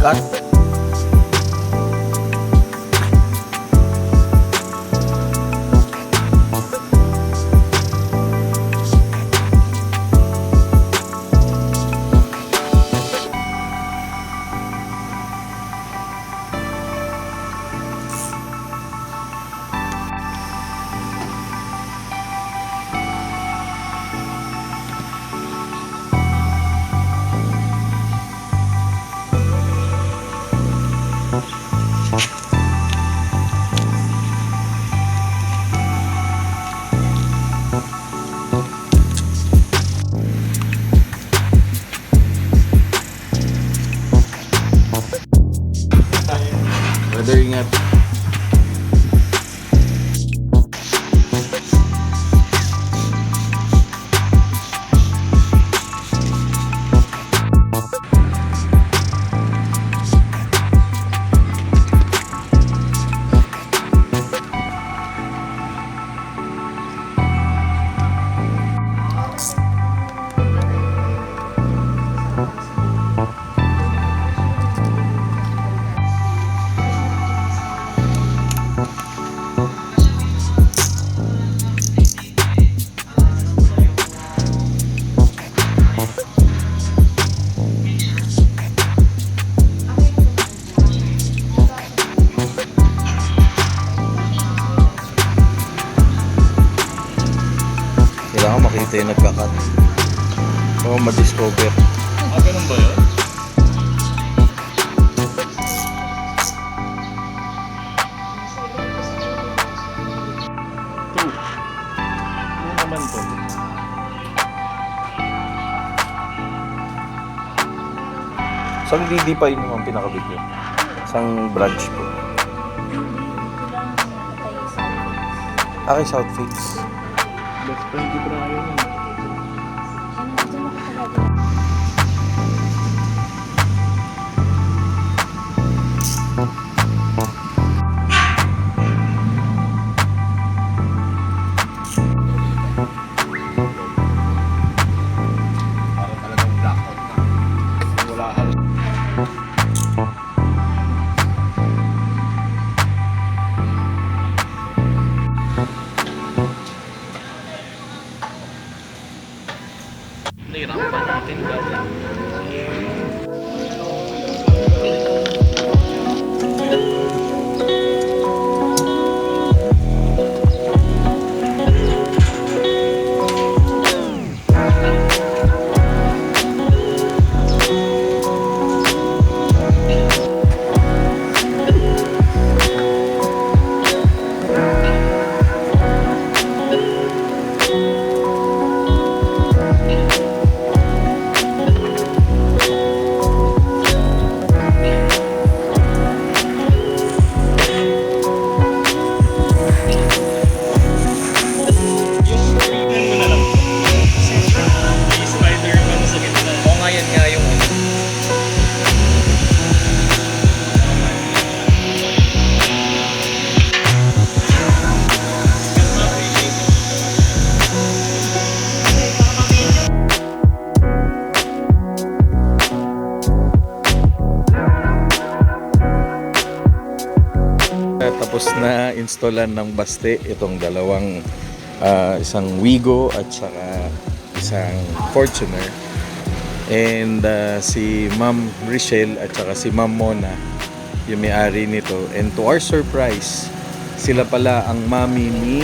Cut. Brother, ingat. Kailangan makita yung nagkakat. O ma-discover. Ganun ba yun? True. Ano naman to? Isang DD pa yun ang pinakabig yun. Isang branch po. Kay South Face. Best friend ni Brian yun. Parang talagang blackout na. Wala halos. Nahirapan natin dati. Tapos na installan ng Baste itong dalawang isang Wigo at saka isang Fortuner. And si Ma'am Richelle at saka si Ma'am Mona yung may-ari nito. And to our surprise, sila pala ang mami ni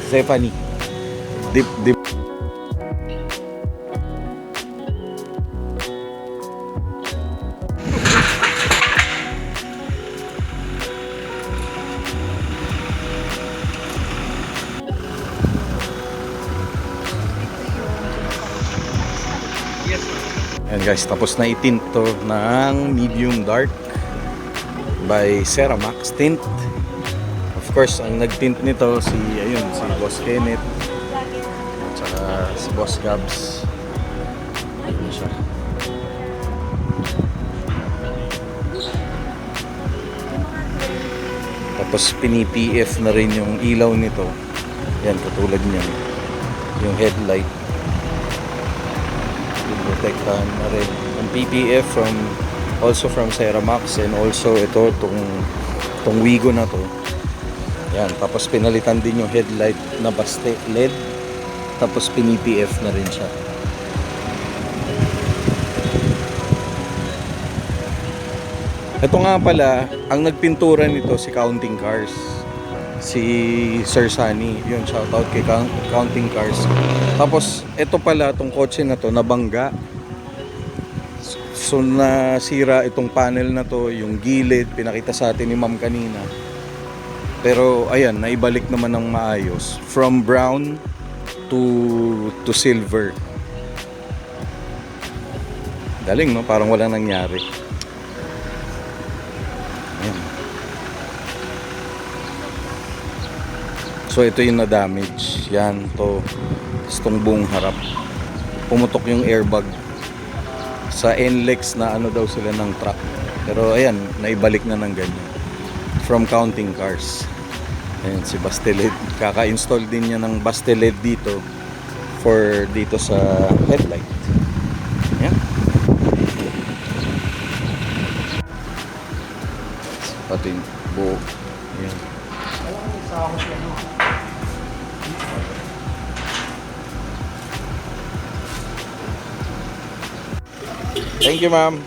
Stephanie. Dip. And guys, tapos na itint to ng medium dark by Ceramax Tint. Of course, ang nagtint nito si Boss Kenneth at saka si Boss Gabs. Ayun siya. Tapos pini-PF na rin yung ilaw nito. Yan, katulad niyan. Yung headlight. Protektahan na rin ang PPF from Also from Ceramax, and also ito, tong Wigo na to. Yan, tapos pinalitan din yung headlight na baste LED. Tapos pini-PF na rin siya. Ito nga pala, ang nagpintura nito si Counting Cars. Si Sir Sunny. Yun, shoutout kay Counting Cars. Tapos, ito pala, tong kotse na to, nabangga. So, nasira itong panel na to, yung gilid, pinakita sa atin ni Ma'am kanina. Pero, ayan, naibalik naman ng maayos. From brown to silver. Galing, no? Parang walang nangyari. Ayan. So ito yung na-damage. Yan, to. Itong buong harap. Pumutok yung airbag. Sa NLEX na ano daw sila ng truck. Pero ayan, naibalik na ng ganyan. From Counting Cars. Ayan, si Basteled. Kaka-install din niya ng Basteled dito. For dito sa headlight. Ayan. Pati yung buo. Ayan. Thank you, ma'am.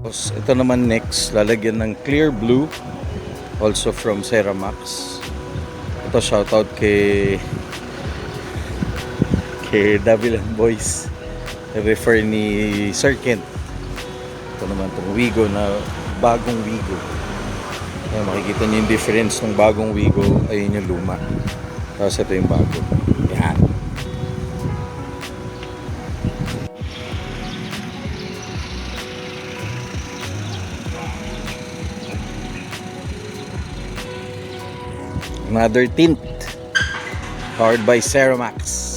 Tapos ito naman next, lalagyan ng clear blue, also from Ceramax. Ito shoutout kay Davilan Boys, refer ni Sir Kent. Ito naman itong Wigo na bagong Wigo. Ayan, makikita niyo yung difference ng bagong Wigo, ayun yung luma. Tapos ito yung bago. Yan. Another tint powered by Ceramax.